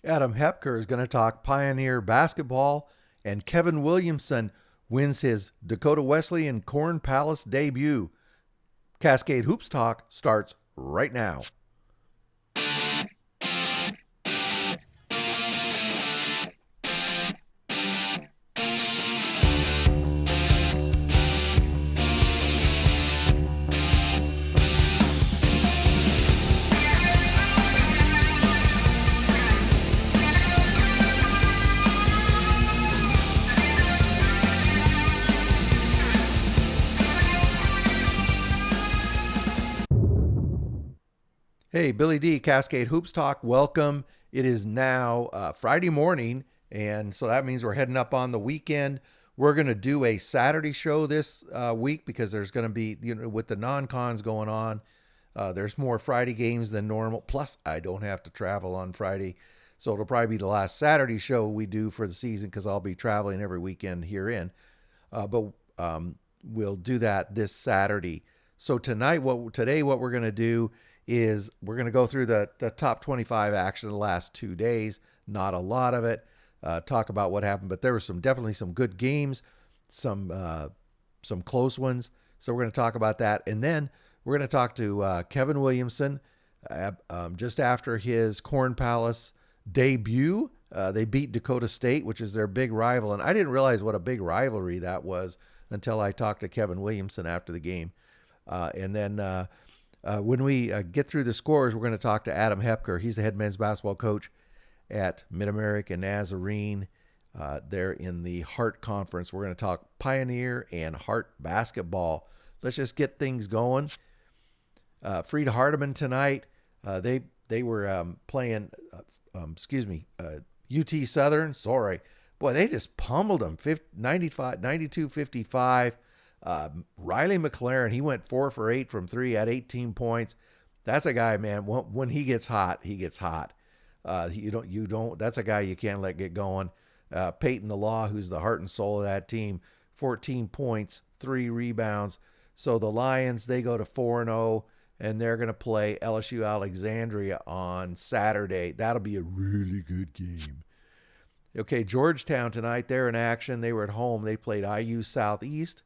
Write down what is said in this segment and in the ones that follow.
Adam Hepker is going to talk Pioneer basketball, and Kevin Williamson wins his Dakota Wesleyan Corn Palace debut. Cascade Hoops Talk starts right now. Hey, Billy D, Cascade Hoops Talk, welcome. It is now Friday morning, and so that means we're heading up on the weekend. We're going to do a Saturday show this week because there's going to be, with the non-cons going on, there's more Friday games than normal. Plus, I don't have to travel on Friday, so it'll probably be the last Saturday show we do for the season because I'll be traveling every weekend herein. But we'll do that this Saturday. So today, what we're going to do is we're going to go through the top 25 action of the last 2 days. Not a lot of it. Talk about what happened, but there were definitely some good games, some close ones. So we're going to talk about that, and then we're going to talk to Kevin Williamson just after his Corn Palace debut. They beat Dakota State, which is their big rival, and I didn't realize what a big rivalry that was until I talked to Kevin Williamson after the game. And then when we get through the scores, we're going to talk to Adam Hepker. He's the head men's basketball coach at MidAmerica Nazarene. They're in the Hart Conference. We're going to talk Pioneer and Hart basketball. Let's just get things going. Frieda Hardeman tonight. They were playing, UT Southern. Sorry. Boy, they just pummeled them, 92-55. Riley McLaren, he went 4 for 8 from 3 at 18 points. That's a guy, man. When he gets hot, he gets hot. You don't. That's a guy you can't let get going. Peyton the Law, who's the heart and soul of that team, 14 points, 3 rebounds. So the Lions, they go to 4-0, and they're going to play LSU Alexandria on Saturday. That'll be a really good game. Okay, Georgetown tonight, they're in action. They were at home. They played IU Southeast.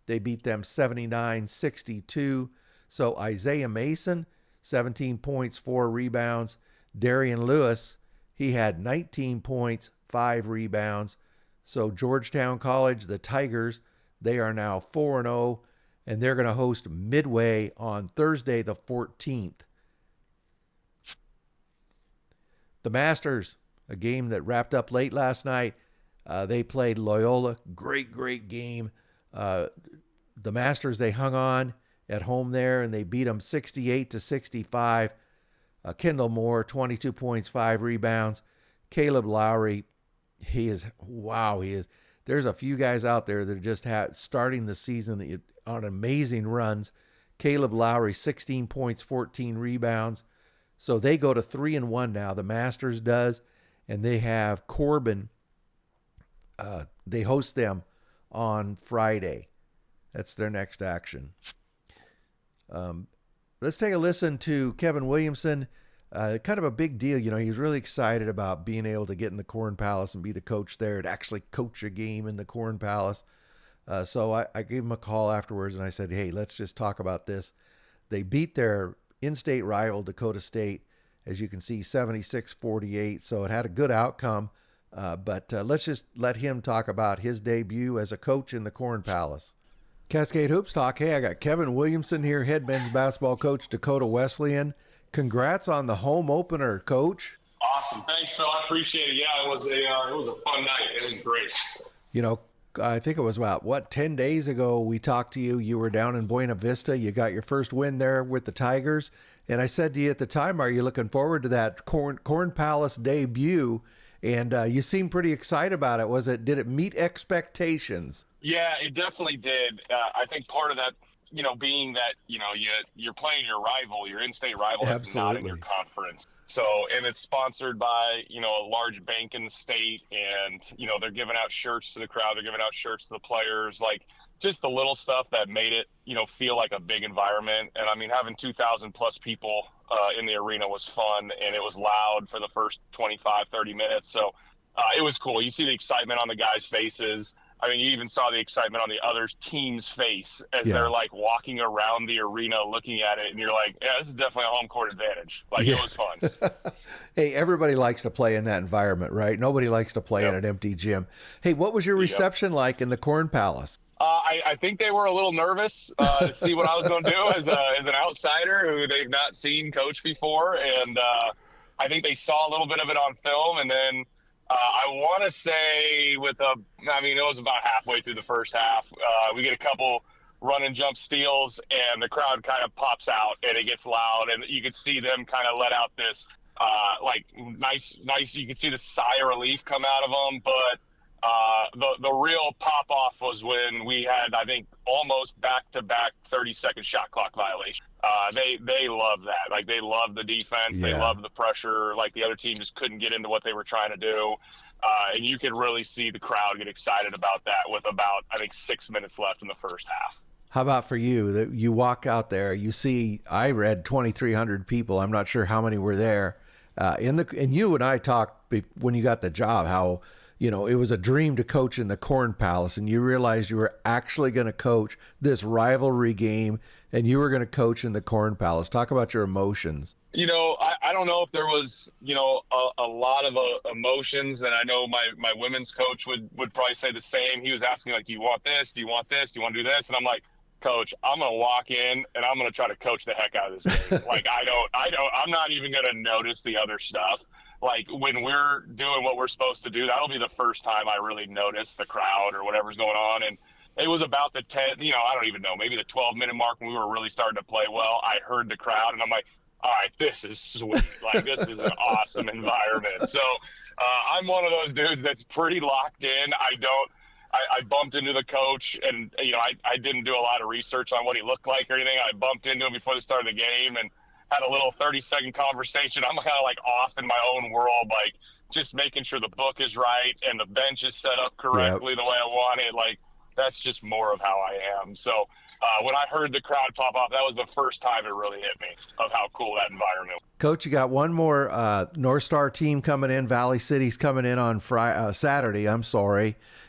They beat them 79-62. So Isaiah Mason, 17 points, 4 rebounds. Darian Lewis, he had 19 points, 5 rebounds. So Georgetown College, the Tigers, they are now 4-0, and they're going to host Midway on Thursday the 14th. The Masters, a game that wrapped up late last night. They played Loyola. Great game. The Masters, they hung on at home there, and they beat them 68-65. Kendall Moore, 22 points, 5 rebounds. Caleb Lowry, he is. There's a few guys out there that are just starting the season on amazing runs. Caleb Lowry, 16 points, 14 rebounds. So they go to 3-1 now. The Masters does, and they have Corbin. They host them on Friday. That's their next action. Let's take a listen to Kevin Williamson. Kind of a big deal. He was really excited about being able to get in the Corn Palace and be the coach there and actually coach a game in the Corn Palace. So I gave him a call afterwards, and I said, hey, let's just talk about this. They beat their in-state rival, Dakota State, as you can see, 76-48. So it had a good outcome. But let's just let him talk about his debut as a coach in the Corn Palace. Cascade Hoops Talk. Hey, I got Kevin Williamson here, head men's basketball coach, Dakota Wesleyan. Congrats on the home opener, Coach. Awesome. Thanks, Phil. I appreciate it. Yeah, it was a fun night. It was great. I think it was about, 10 days ago we talked to you. You were down in Buena Vista. You got your first win there with the Tigers. And I said to you at the time, are you looking forward to that Corn Palace debut? And you seemed pretty excited about it. Did it meet expectations? Yeah, it definitely did. I think part of that, being that, you're playing your rival, your in-state rival that's not in your conference. So, and it's sponsored by, a large bank in the state, and, they're giving out shirts to the crowd. They're giving out shirts to the players. Like, just the little stuff that made it, feel like a big environment. And I mean, having 2,000 plus people in the arena was fun, and it was loud for the first 25, 30 minutes. So it was cool. You see the excitement on the guys' faces. I mean, you even saw the excitement on the other team's face as they're like walking around the arena looking at it. And you're like, yeah, this is definitely a home court advantage. Like, it was fun. Hey, everybody likes to play in that environment, right? Nobody likes to play in an empty gym. Hey, what was your reception like in the Corn Palace? I think they were a little nervous to see what I was going to do as an outsider who they've not seen coach before. And I think they saw a little bit of it on film. And then I want to say it was about halfway through the first half. We get a couple run and jump steals, and the crowd kind of pops out, and it gets loud. And you could see them kind of let out this nice. You could see the sigh of relief come out of them. But the real pop off was when we had, I think, almost back-to-back 30-second shot clock violation. They love that. Like, they love the defense. Yeah. They love the pressure. Like, the other team just couldn't get into what they were trying to do. And you could really see the crowd get excited about that with about, I think, 6 minutes left in the first half. How about for you? That you walk out there, you see, I read 2,300 people. I'm not sure how many were there. And you and I talked when you got the job, how, it was a dream to coach in the Corn Palace, and you realized you were actually going to coach this rivalry game, and you were going to coach in the Corn Palace. Talk about your emotions. I don't know if there was, a lot of emotions, and I know my women's coach would probably say the same. He was asking me, like, do you want this? Do you want this? Do you want to do this? And I'm like, Coach, I'm going to walk in and I'm going to try to coach the heck out of this game. Like, I'm not even going to notice the other stuff. Like, when we're doing what we're supposed to do, that'll be the first time I really notice the crowd or whatever's going on. And it was about the 10, I don't even know, maybe the 12-minute mark when we were really starting to play well. I heard the crowd and I'm like, all right, this is sweet. Like, this is an awesome environment. So I'm one of those dudes that's pretty locked in. I bumped into the coach, and, I didn't do a lot of research on what he looked like or anything. I bumped into him before the start of the game and had a little 30-second conversation. I'm kind of like off in my own world, like just making sure the book is right and the bench is set up correctly the way I want it. Like, that's just more of how I am. So when I heard the crowd pop off, that was the first time it really hit me of how cool that environment was. Coach, you got one more North Star team coming in. Valley City's coming in on Saturday.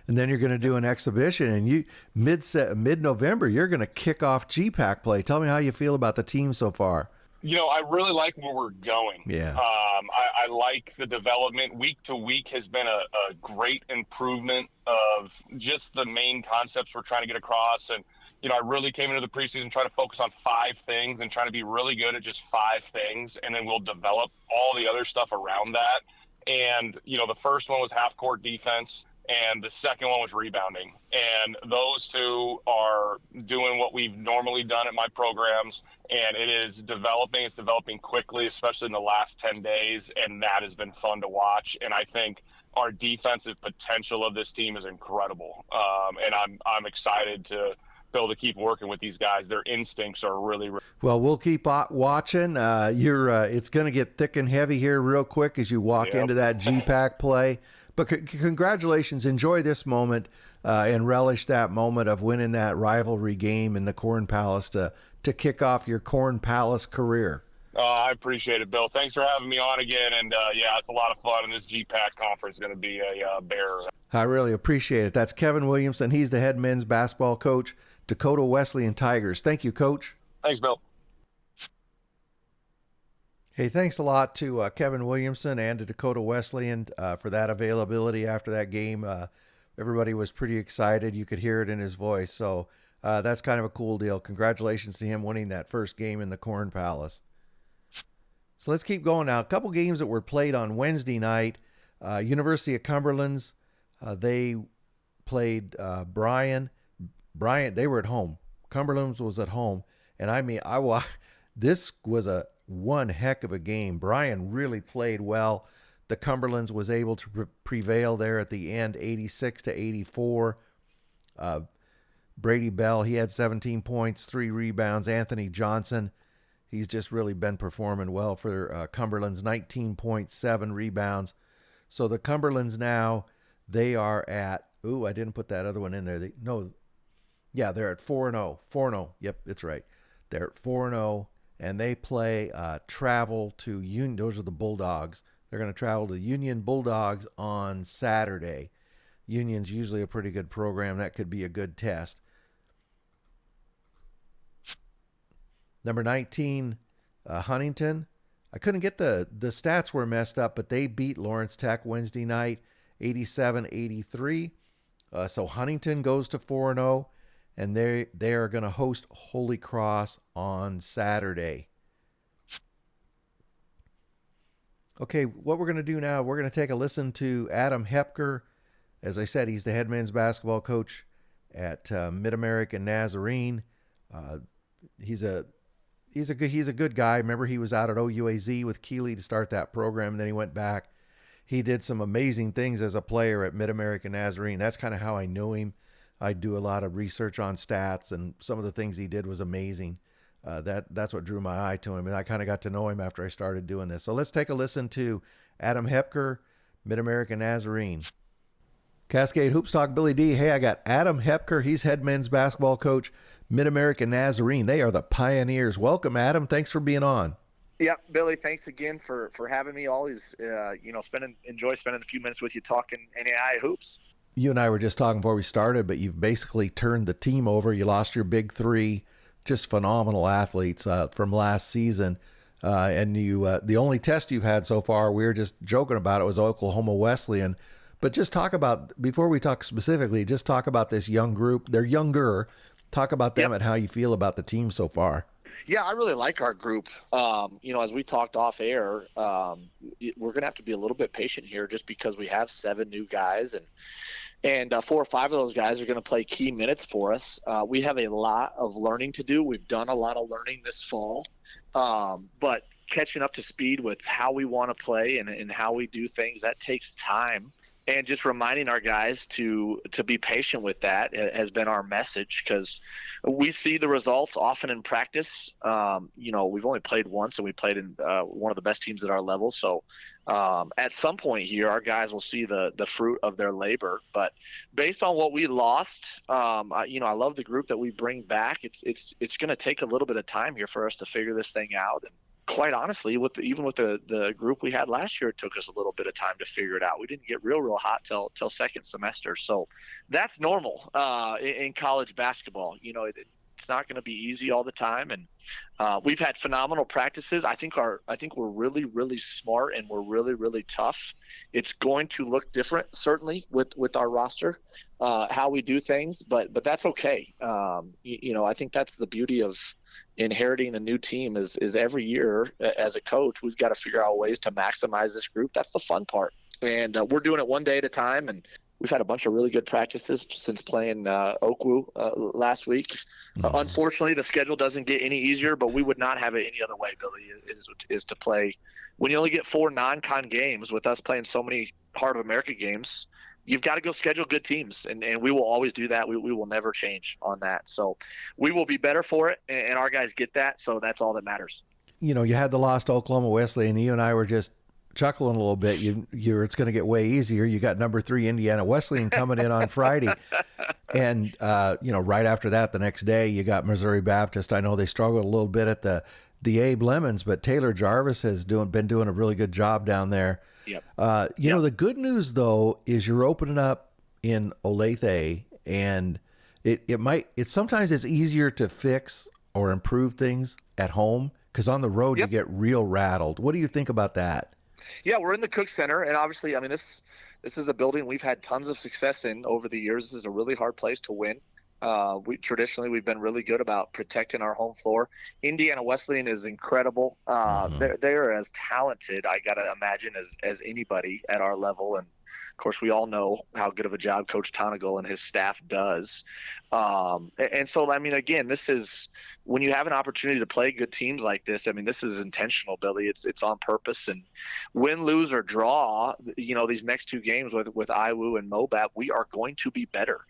And then you're going to do an exhibition, and you mid-November, you're going to kick off GPAC play. Tell me how you feel about the team so far. I really like where we're going. Yeah. I like the development. Week to week has been a great improvement of just the main concepts we're trying to get across. And, I really came into the preseason trying to focus on 5 things and trying to be really good at just 5 things. And then we'll develop all the other stuff around that. And, the first one was half court defense, and the second one was rebounding. And those two are doing what we've normally done at my programs, and it is developing. It's developing quickly, especially in the last 10 days, and that has been fun to watch. And I think our defensive potential of this team is incredible, and I'm excited to be able to keep working with these guys. Their instincts are really, really... Well, we'll keep watching. It's going to get thick and heavy here real quick as you walk into that GPAC play. But congratulations. Enjoy this moment and relish that moment of winning that rivalry game in the Corn Palace to kick off your Corn Palace career. I appreciate it, Bill. Thanks for having me on again. And, it's a lot of fun. And this GPAC conference is going to be a bear. I really appreciate it. That's Kevin Williamson. He's the head men's basketball coach, Dakota Wesleyan Tigers. Thank you, Coach. Thanks, Bill. Hey, thanks a lot to Kevin Williamson and to Dakota Wesleyan for that availability after that game. Everybody was pretty excited. You could hear it in his voice. So that's kind of a cool deal. Congratulations to him winning that first game in the Corn Palace. So let's keep going now. A couple games that were played on Wednesday night. University of Cumberland's, they played Bryant, they were at home. Cumberland's was at home. And this was one heck of a game. Bryant really played well. The Cumberlands was able to prevail there at the end, 86-84. Brady Bell, he had 17 points, 3 rebounds. Anthony Johnson, he's just really been performing well for Cumberland's, 19.7 rebounds. So the Cumberlands now, they are at, I didn't put that other one in there. Yeah, they're at 4-0. 4-0. Yep, it's right. They're at 4-0, and they play travel to Union. Those are the Bulldogs. They're going to travel to Union Bulldogs on Saturday. Union's usually a pretty good program. That could be a good test. Number 19, Huntington. I couldn't get the stats were messed up, but they beat Lawrence Tech Wednesday night, 87-83. So Huntington goes to 4-0, and they are going to host Holy Cross on Saturday. Okay, what we're going to do now, we're going to take a listen to Adam Hepker. As I said, he's the head men's basketball coach at MidAmerica Nazarene. He's a good guy. Remember, he was out at OUAZ with Keeley to start that program, and then he went back. He did some amazing things as a player at MidAmerica Nazarene. That's kind of how I knew him. I do a lot of research on stats, and some of the things he did was amazing. That's what drew my eye to him, and I kind of got to know him after I started doing this. So let's take a listen to Adam Hepker, MidAmerica Nazarene. Cascade Hoops Talk, Billy D. Hey, I got Adam Hepker. He's head men's basketball coach, MidAmerica Nazarene. They are the pioneers. Welcome, Adam. Thanks for being on. Yeah, Billy, thanks again for having me. Always, enjoy spending a few minutes with you talking NAIA hoops. You and I were just talking before we started, but you've basically turned the team over. You lost your big three, just phenomenal athletes from last season. And you, the only test you've had so far, we were just joking about it, was Oklahoma Wesleyan. But just talk about, before we talk specifically, just talk about this young group. They're younger. Talk about them and how you feel about the team so far. Yeah, I really like our group. As we talked off air, we're going to have to be a little bit patient here just because we have 7 new guys and 4 or 5 of those guys are going to play key minutes for us. We have a lot of learning to do. We've done a lot of learning this fall, but catching up to speed with how we want to play and how we do things, that takes time. And just reminding our guys to be patient with that has been our message, because we see the results often in practice. We've only played once, and we played in one of the best teams at our level. So at some point here, our guys will see the fruit of their labor. But based on what we lost, I love the group that we bring back. It's going to take a little bit of time here for us to figure this thing out. And quite honestly, even with the group we had last year, it took us a little bit of time to figure it out. We didn't get real hot till second semester. So that's normal in college basketball. It's not going to be easy all the time. And we've had phenomenal practices. I think we're really, really smart, and we're really, really tough. It's going to look different, certainly, with our roster, how we do things, but that's okay. I think that's the beauty of inheriting a new team is every year as a coach, we've got to figure out ways to maximize this group. That's the fun part. And we're doing it one day at a time. And we've had a bunch of really good practices since playing Oakwood last week. Mm-hmm. Unfortunately, the schedule doesn't get any easier, but we would not have it any other way, Billy, is to play. When you only get 4 non-con games, with us playing so many Heart of America games, you've got to go schedule good teams, and we will always do that. We will never change on that. So we will be better for it, and our guys get that, so that's all that matters. You had the loss to Oklahoma Wesleyan, and you and I were just chuckling a little bit. It's going to get way easier. You got number 3 Indiana Wesleyan coming in on Friday. And, right after that, the next day, you got Missouri Baptist. I know they struggled a little bit at the Abe Lemons, but Taylor Jarvis has been doing a really good job down there. Yep. The good news, though, is you're opening up in Olathe, and sometimes it's easier to fix or improve things at home, because on the road you get real rattled. What do you think about that? Yeah, we're in the Cook Center, and obviously, this is a building we've had tons of success in over the years. This is a really hard place to win. We've been really good about protecting our home floor. Indiana Wesleyan is incredible. They're as talented, I gotta imagine, as anybody at our level. And of course, we all know how good of a job Coach Tonigal and his staff does. And so, again, this is when you have an opportunity to play good teams like this. This is intentional, Billy. It's on purpose. And win, lose, or draw, these next 2 games with IWU and MOBAP, we are going to be better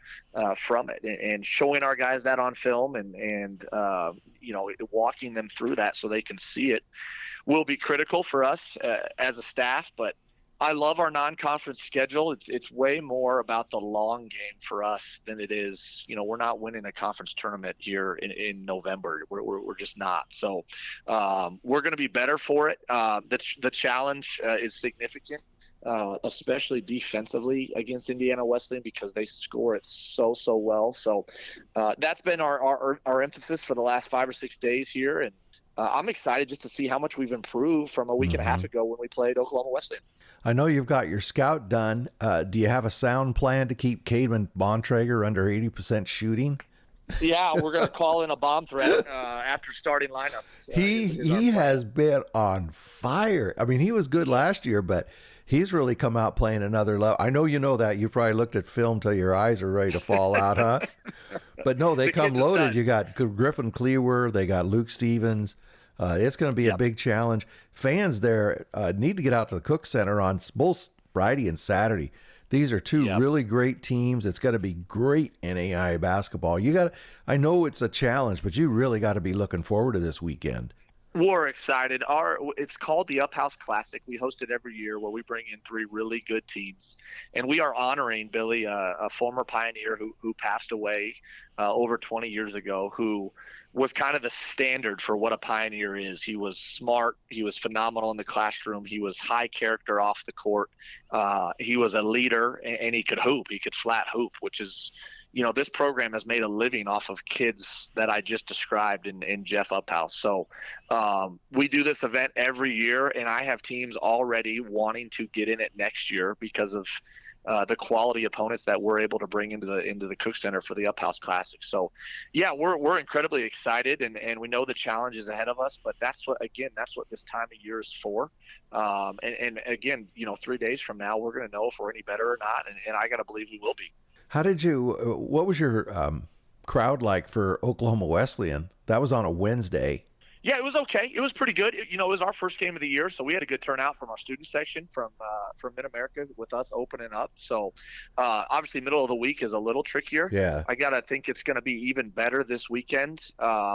from it. And showing our guys that on film and walking them through that so they can see it will be critical for us as a staff. But I love our non-conference schedule. It's way more about the long game for us than it is. We're not winning a conference tournament here in November. We're just not. So we're going to be better for it. The challenge is significant, especially defensively against Indiana Wesleyan, because they score it so well. So that's been our emphasis for the last 5 or 6 days here, and I'm excited just to see how much we've improved from a week and a half ago when we played Oklahoma Wesleyan. I know you've got your scout done. Do you have a sound plan to keep Cademan Bontrager under 80% shooting? Yeah, we're going to call in a bomb threat after starting lineups. He has been on fire. I mean, he was good last year, but he's really come out playing another level. I know you know that. You probably looked at film till your eyes are ready to fall out, huh? But no, they come loaded. You got Griffin Cleaver. They got Luke Stevens. It's going to be a big challenge. Fans there need to get out to the Cook Center on both Friday and Saturday. These are two really great teams. It's got to be great NAIA basketball. I know it's a challenge, but you really got to be looking forward to this weekend. We're excited. It's called the Up House Classic. We host it every year where we bring in 3 really good teams, and we are honoring Billy, a former Pioneer who passed away over 20 years ago, who was kind of the standard for what a Pioneer is. He was smart. He was phenomenal in the classroom. He was high character off the court. He was a leader, and he could hoop. He could flat hoop, which is, this program has made a living off of kids that I just described in Jeff Uphouse. So we do this event every year, and I have teams already wanting to get in it next year because of the quality opponents that we're able to bring into the Cook Center for the Up House Classic. So, yeah, we're incredibly excited, and we know the challenge is ahead of us. But that's what this time of year is for. And again, 3 days from now, we're going to know if we're any better or not, and I got to believe we will be. What was your crowd like for Oklahoma Wesleyan? That was on a Wednesday. Yeah, it was okay. It was pretty good. It was our first game of the year, so we had a good turnout from our student section from MidAmerica with us opening up. So obviously middle of the week is a little trickier. Yeah. I got to think it's going to be even better this weekend.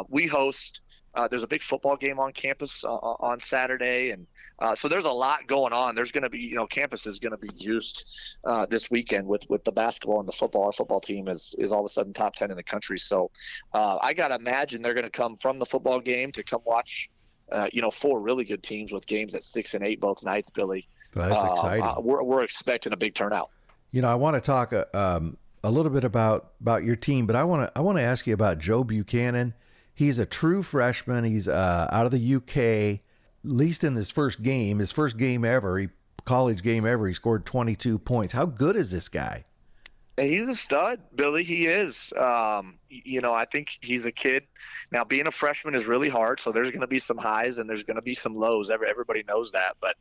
We host there's a big football game on campus on Saturday, and so there's a lot going on. There's going to be, campus is going to be juiced this weekend with the basketball and the football. Our football team is all of a sudden top 10 in the country. So I got to imagine they're going to come from the football game to come watch, 4 really good teams with games at 6 and 8 both nights, Billy. Well, that's exciting. We're expecting a big turnout. I want to talk a little bit about your team, but I want to ask you about Joe Buchanan. He's a true freshman. He's out of the UK. At least in his first game ever, college game ever, he scored 22 points. How good is this guy? He's a stud, Billy. He is. I think he's a kid. Now, being a freshman is really hard, so there's going to be some highs and there's going to be some lows. Everybody knows that, but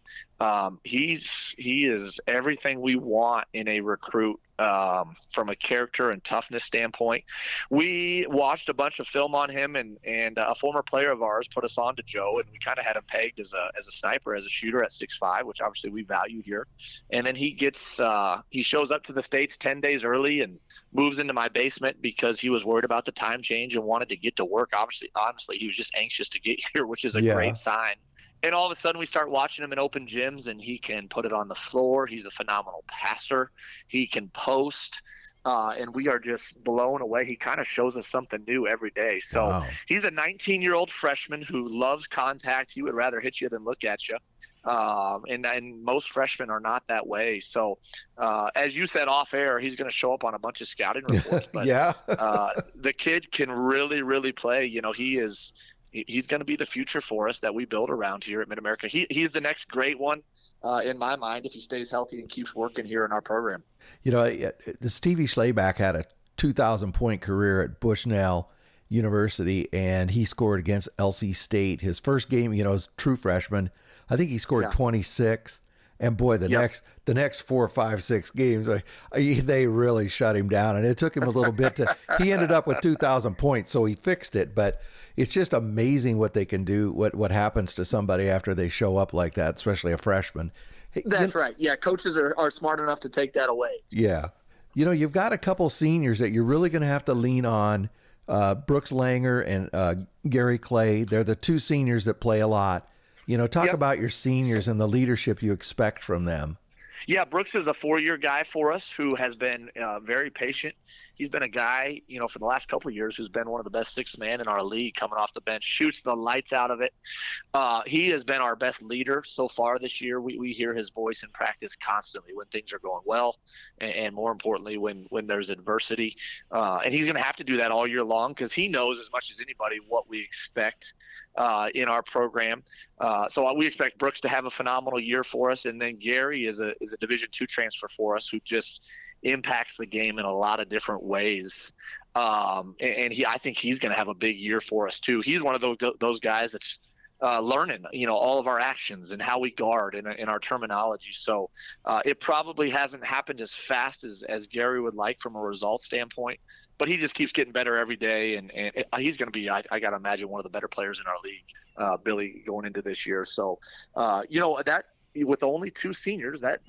he is everything we want in a recruit from a character and toughness standpoint. We watched a bunch of film on him, and a former player of ours put us on to Joe, and we kind of had him pegged as a sniper, as a shooter at 6'5", which obviously we value here. And then he shows up to the States 10 days early and moves into my basement because he was worried about the time change and wanted to get to work. Honestly, he was just anxious to get here, which is a great sign. And all of a sudden we start watching him in open gyms, and he can put it on the floor. He's a phenomenal passer. He can post, and we are just blown away. He kind of shows us something new every day. So He's a 19-year-old freshman who loves contact. He would rather hit you than look at you. And most freshmen are not that way. So, as you said off air, he's going to show up on a bunch of scouting reports. But the kid can really, really play. He's going to be the future for us that we build around here at MidAmerica. He's the next great one in my mind if he stays healthy and keeps working here in our program. Stevie Schlayback had a 2,000-point career at Bushnell University, and he scored against LC State. His first game, as true freshman, I think he scored 26. And boy, the next 4, 5, 6 games, they really shut him down. And it took him a little bit he ended up with 2,000 points, so he fixed it. But it's just amazing what they can do, what happens to somebody after they show up like that, especially a freshman. That's right. Yeah, coaches are smart enough to take that away. Yeah. You've got a couple seniors that you're really going to have to lean on, Brooks Langer and Gary Clay. They're the 2 seniors that play a lot. Talk about your seniors and the leadership you expect from them. Yeah, Brooks is a 4-year guy for us who has been very patient. He's been a guy, for the last couple of years who's been one of the best sixth man in our league coming off the bench, shoots the lights out of it. He has been our best leader so far this year. We hear his voice in practice constantly when things are going well, and more importantly, when there's adversity. And he's going to have to do that all year long because he knows as much as anybody what we expect in our program. So we expect Brooks to have a phenomenal year for us. And then Gary is a Division II transfer for us who just impacts the game in a lot of different ways. And I think he's going to have a big year for us too. He's one of those guys that's learning, all of our actions and how we guard and our terminology. So it probably hasn't happened as fast as Gary would like from a result standpoint, but he just keeps getting better every day. And he's going to be, I got to imagine, one of the better players in our league, Billy, going into this year. So, that with only 2 seniors, that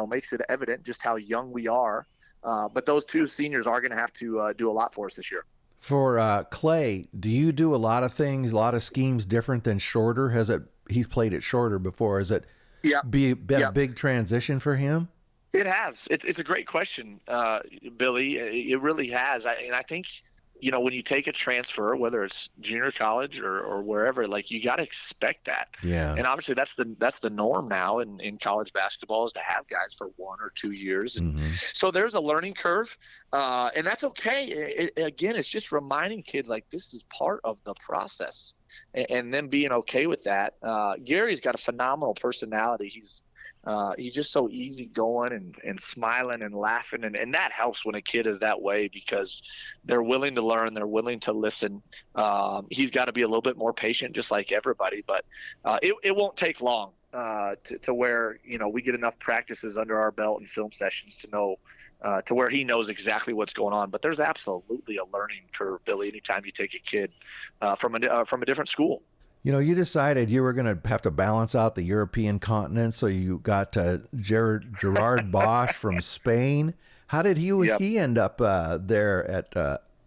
makes it evident just how young we are. But those 2 seniors are going to have to do a lot for us this year. For Clay, do you do a lot of things, a lot of schemes different than Shorter? He's played it Shorter before. Has it been a big transition for him? It has. It's a great question, Billy. It really has. And I think, when you take a transfer, whether it's junior college or wherever, like, you got to expect that. Yeah. And obviously that's the norm now in college basketball, is to have guys for 1 or 2 years. And so there's a learning curve, and that's okay. Again, it's just reminding kids, like, this is part of the process, and then being okay with that. Gary's got a phenomenal personality. He's just so easygoing and smiling and laughing. And that helps when a kid is that way, because they're willing to learn. They're willing to listen. He's got to be a little bit more patient, just like everybody, but it won't take long to where, we get enough practices under our belt and film sessions to know, to where he knows exactly what's going on. But there's absolutely a learning curve, Billy, anytime you take a kid from a different school. You decided you were going to have to balance out the European continent, so you got Gerard Bosch from Spain. How did he end up there at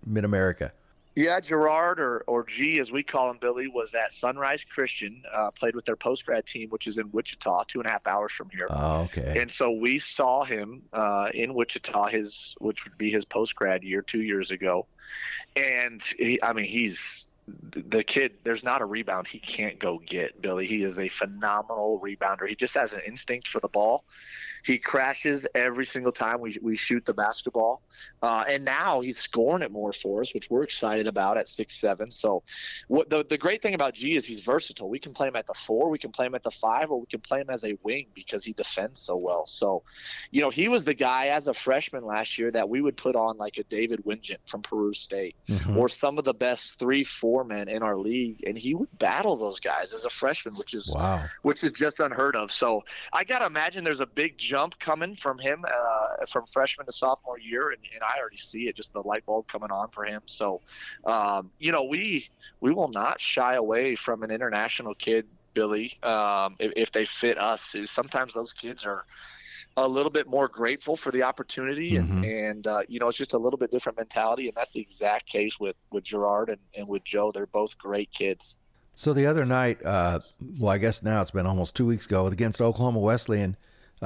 MidAmerica? Yeah, Gerard, or G as we call him, Billy, was at Sunrise Christian, played with their post-grad team, which is in Wichita, 2.5 hours from here. Oh, okay. And so we saw him in Wichita, which would be his post-grad year 2 years ago. And he's the kid. There's not a rebound he can't go get, Billy. He is a phenomenal rebounder. He just has an instinct for the ball. He crashes every single time we shoot the basketball. And now he's scoring it more for us, which we're excited about at 6'7". So what the great thing about G is he's versatile. We can play him at the 4, we can play him at the 5, or we can play him as a wing because he defends so well. So, he was the guy as a freshman last year that we would put on like a David Wingent from Peru State, or some of the best 3-4 men in our league. And he would battle those guys as a freshman, which is just unheard of. So I got to imagine there's a big jump coming from him from freshman to sophomore year, and I already see it, just the light bulb coming on for him. So we will not shy away from an international kid, Billy, if they fit us. Sometimes those kids are a little bit more grateful for the opportunity, and it's just a little bit different mentality, and that's the exact case with Gerard and with Joe. They're both great kids. So the other night, I guess now it's been almost 2 weeks ago, against Oklahoma Wesleyan,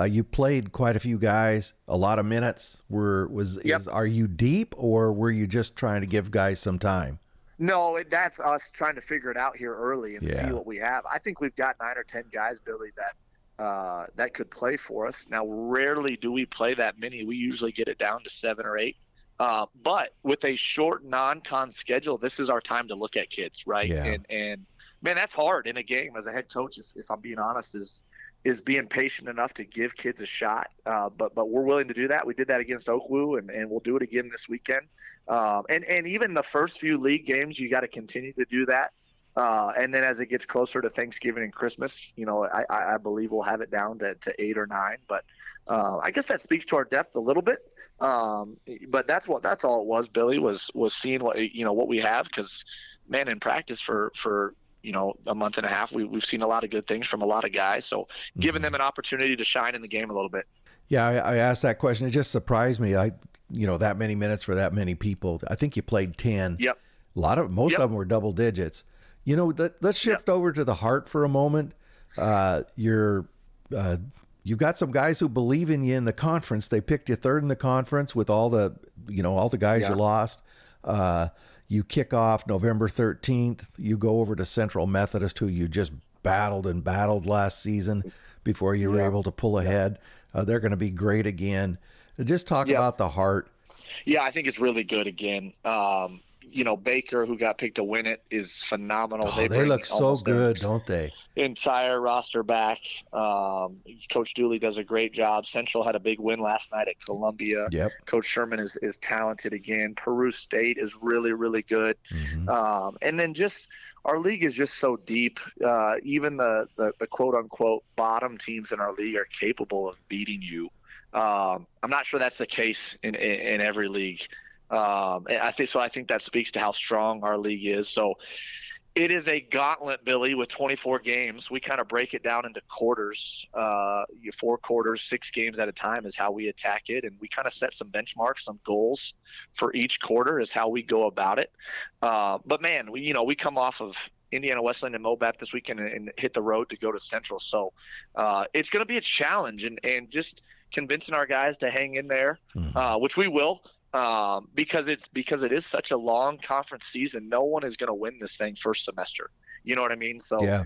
you played quite a few guys, a lot of minutes. Are you deep, or were you just trying to give guys some time? No, that's us trying to figure it out here early and see what we have. I think we've got 9 or 10 guys, Billy, that could play for us. Now, rarely do we play that many. We usually get it down to 7 or 8. But with a short non-con schedule, this is our time to look at kids, right? Yeah. And man, that's hard in a game as a head coach, if I'm being honest, is being patient enough to give kids a shot. But we're willing to do that. We did that against Oakwood, and we'll do it again this weekend. And even the first few league games, you got to continue to do that. And then as it gets closer to Thanksgiving and Christmas, I believe we'll have it down to 8 or 9. But I guess that speaks to our depth a little bit. But that's all it was, Billy, was seeing what we have, because, man, in practice for a month and a half, we've seen a lot of good things from a lot of guys. So giving them an opportunity to shine in the game a little bit. Yeah, I asked that question. It just surprised me. That many minutes for that many people. I think you played 10. Yep. Most of them were double digits. Let's shift over to the heart for a moment. You're you've got some guys who believe in you in the conference. They picked you third in the conference with all the guys you lost. You kick off November 13th. You go over to Central Methodist, who you just battled last season before you were able to pull ahead. They're going to be great again. Just talk about the heart. Yeah, I think it's really good again. Baker, who got picked to win it, is phenomenal. They look so good, don't they? Entire roster back. Coach Dooley does a great job. Central had a big win last night at Columbia. Yep. Coach Sherman is talented again. Peru State is really, really good. Mm-hmm. And then just our league is just so deep. Even the quote unquote bottom teams in our league are capable of beating you. I'm not sure that's the case in every league. I think that speaks to how strong our league is. So it is a gauntlet, Billy, with 24 games. We kind of break it down into quarters, 4 quarters, 6 games at a time is how we attack it. And we kind of set some benchmarks, some goals for each quarter is how we go about it. But man, we come off of Indiana, Wesleyan, and MoBap this weekend and hit the road to go to Central. So it's going to be a challenge and just convincing our guys to hang in there, which we will. Because it is such a long conference season. No one is going to win this thing first semester. You know what I mean? So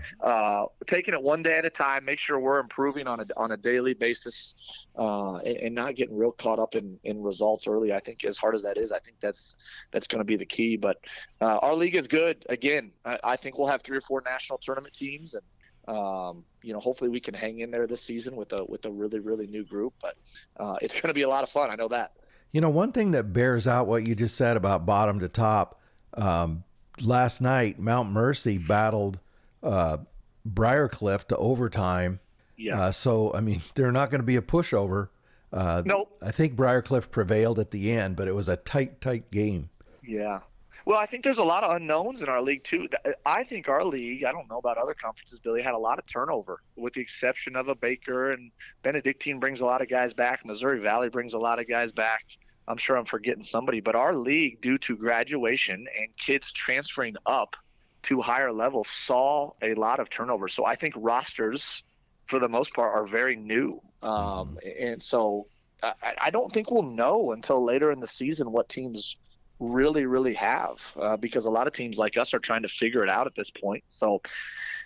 taking it one day at a time, make sure we're improving on a daily basis, and not getting real caught up in results early. I think as hard as that is, I think that's going to be the key. But our league is good. Again, I think we'll have 3 or 4 national tournament teams, and hopefully we can hang in there this season with a really, really new group. But it's going to be a lot of fun. I know that. One thing that bears out what you just said about bottom to top, last night, Mount Mercy battled Briarcliff to overtime. Yeah. So, they're not going to be a pushover. Nope. I think Briarcliff prevailed at the end, but it was a tight game. Yeah. Well, I think there's a lot of unknowns in our league, too. I think our league, I don't know about other conferences, Billy, had a lot of turnover, with the exception of a Baker, and Benedictine brings a lot of guys back. Missouri Valley brings a lot of guys back. I'm sure I'm forgetting somebody, but our league, due to graduation and kids transferring up to higher levels, saw a lot of turnover. So I think rosters, for the most part, are very new. And so I don't think we'll know until later in the season what teams really, really have, because a lot of teams like us are trying to figure it out at this point. So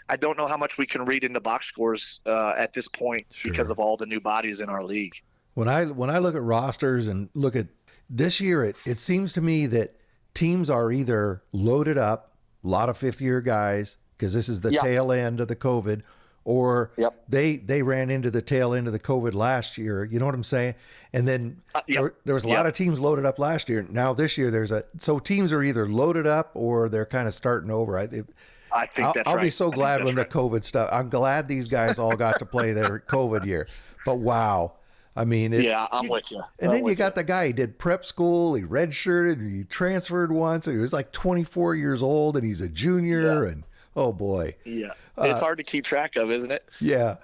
I don't know how much we can read into box scores at this point because of all the new bodies in our league. When I look at rosters and look at this year, it seems to me that teams are either loaded up, a lot of 5th-year guys, because this is the tail end of the COVID, or they ran into the tail end of the COVID last year. You know what I'm saying? And then there was a lot of teams loaded up last year. Now this year so teams are either loaded up or they're kind of starting over. I think I'll be so glad when the COVID stuff. I'm glad these guys all got to play their COVID year. But wow. I'm with you. And then you got the guy, he did prep school, he redshirted, he transferred once, and he was like 24 years old, and he's a junior, and oh boy. Yeah. It's hard to keep track of, isn't it? Yeah.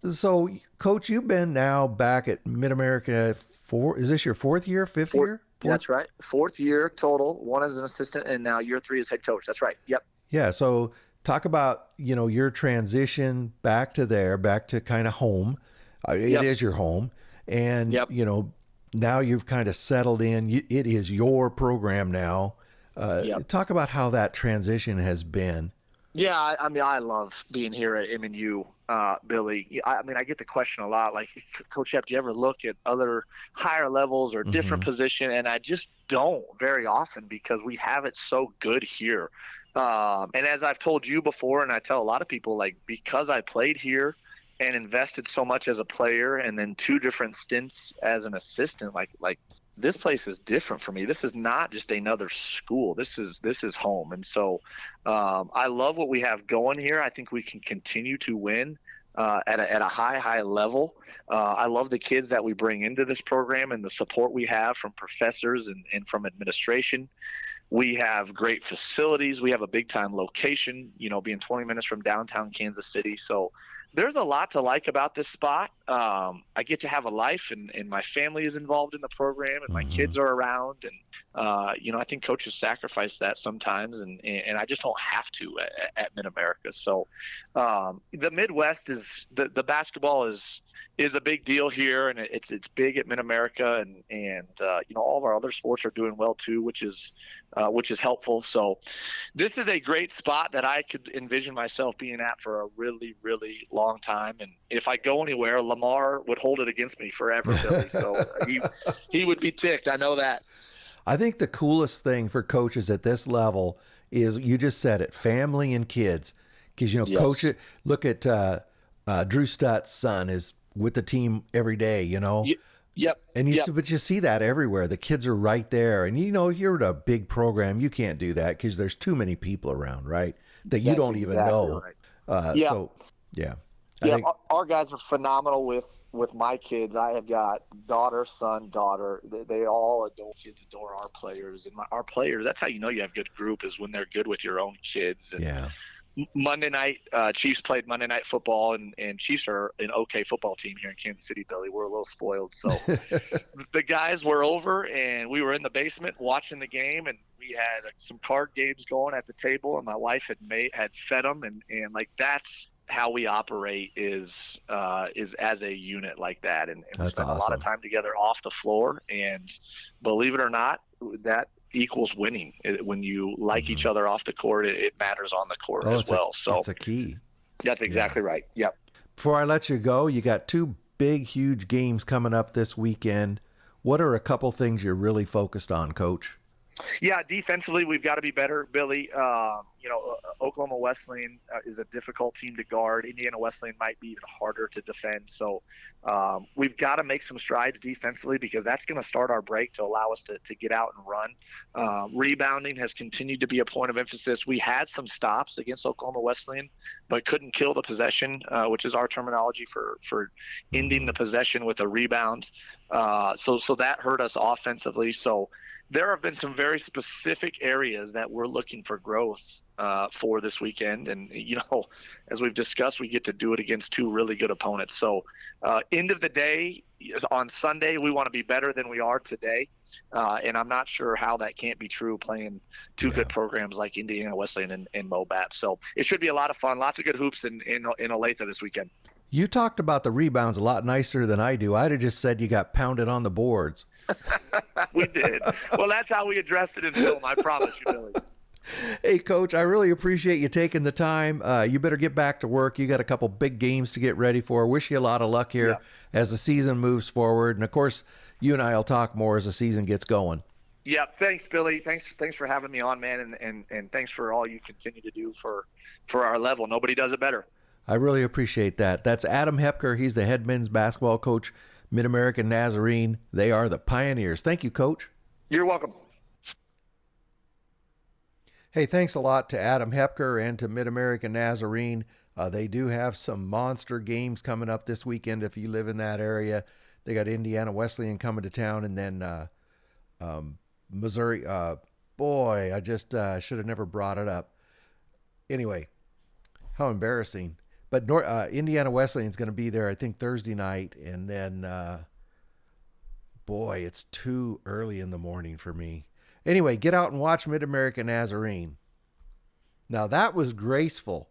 So, Coach, you've been now back at MidAmerica is this your 4th year, 5th year? That's right. 4th year total, 1 as an assistant, and now year 3 as head coach. That's right. Yep. Yeah. So talk about, your transition back to kind of home. It is your home. And, now you've kind of settled in. It is your program now. Talk about how that transition has been. Yeah, I love being here at MNU, Billy. I get the question a lot, like, Coach Shep, do you ever look at other higher levels or different position? And I just don't very often, because we have it so good here. And as I've told you before, and I tell a lot of people, like, because I played here and invested so much as a player, and then 2 different stints as an assistant, like this place is different for me. This is not just another school. This is home. And so I love what we have going here. I think we can continue to win at a high level. I love the kids that we bring into this program and the support we have from professors and from administration. We have great facilities. We have a big-time location, being 20 minutes from downtown Kansas City. So there's a lot to like about this spot. I get to have a life, and my family is involved in the program, and my kids are around. And, I think coaches sacrifice that sometimes, and I just don't have to at MidAmerica. So the Midwest is the basketball is is a big deal here, and it's big at MidAmerica, and all of our other sports are doing well too, which is helpful. So this is a great spot that I could envision myself being at for a really, really long time. And if I go anywhere, Lamar would hold it against me forever, Billy. So he would be ticked. I know that. I think the coolest thing for coaches at this level is, you just said it, family and kids. Because, Yes. coach, look at Drew Stutt's son is with the team every day, Yep. And but you see that everywhere. The kids are right there. And, you're at a big program. You can't do that because there's too many people around, right? That you That's don't even exactly know. right. So, yeah. I think, our guys are phenomenal with my kids. I have got daughter, son, daughter. They all adore kids, adore our players. And our players, that's how you know you have a good group, is when they're good with your own kids. And yeah. Monday night, Chiefs played Monday Night Football, and Chiefs are an okay football team here in Kansas City, Billy. We're a little spoiled. So the guys were over, and we were in the basement watching the game, and we had some card games going at the table, and my wife had fed them, and like that's how we operate is as a unit like that. And we spend a lot of time together off the floor, and believe it or not, that equals winning. When you like each other off the court, it matters on the court as well. So that's a key. That's exactly right. Yep. Before I let you go, you got 2 big, huge games coming up this weekend. What are a couple things you're really focused on, Coach? Yeah, defensively, we've got to be better, Billy. Oklahoma Wesleyan is a difficult team to guard. Indiana Wesleyan might be even harder to defend. So we've got to make some strides defensively, because that's going to start our break to allow us to get out and run. Rebounding has continued to be a point of emphasis. We had some stops against Oklahoma Wesleyan, but couldn't kill the possession, which is our terminology for ending the possession with a rebound. So that hurt us offensively. So there have been some very specific areas that we're looking for growth for this weekend. And, as we've discussed, we get to do it against 2 really good opponents. So end of the day, on Sunday, we want to be better than we are today. And I'm not sure how that can't be true playing 2 good programs like Indiana Wesleyan and MoBat. So it should be a lot of fun. Lots of good hoops in Olathe this weekend. You talked about the rebounds a lot nicer than I do. I'd have just said you got pounded on the boards. We did. Well, that's how we addressed it in film. I promise you, Billy. Hey, Coach, I really appreciate you taking the time. You better get back to work. You got a couple big games to get ready for. Wish you a lot of luck here as the season moves forward. And, of course, you and I will talk more as the season gets going. Yeah, thanks, Billy. Thanks for having me on, man, and thanks for all you continue to do for our level. Nobody does it better. I really appreciate that. That's Adam Hepker. He's the head men's basketball coach, MidAmerica Nazarene. They are the Pioneers. Thank you, Coach. You're welcome. Hey, thanks a lot to Adam Hepker and to MidAmerica Nazarene. They do have some monster games coming up this weekend if you live in that area. They got Indiana Wesleyan coming to town, and then Missouri. Boy, I just should have never brought it up. Anyway, how embarrassing. But Indiana Wesleyan is going to be there, I think, Thursday night. And then, boy, it's too early in the morning for me. Anyway, get out and watch MidAmerica Nazarene. Now, that was graceful.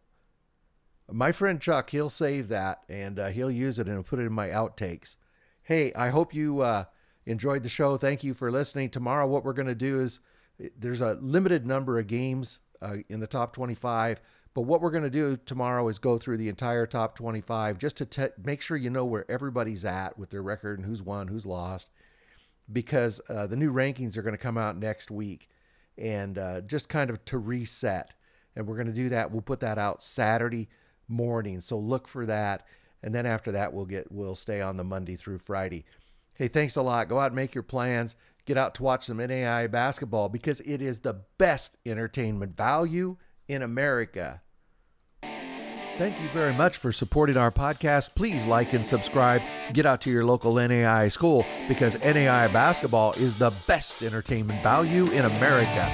My friend Chuck, he'll save that, and he'll use it and put it in my outtakes. Hey, I hope you enjoyed the show. Thank you for listening. Tomorrow, what we're going to do is there's a limited number of games in the top 25. But what we're going to do tomorrow is go through the entire top 25 just to make sure you know where everybody's at with their record and who's won, who's lost, because the new rankings are going to come out next week, and just kind of to reset. And we're going to do that. We'll put that out Saturday morning. So look for that. And then after that, we'll stay on the Monday through Friday. Hey, thanks a lot. Go out and make your plans. Get out to watch some NAIA basketball, because it is the best entertainment value in America. Thank you very much for supporting our podcast. Please like and subscribe. Get out to your local NAIA school, because NAIA basketball is the best entertainment value in America.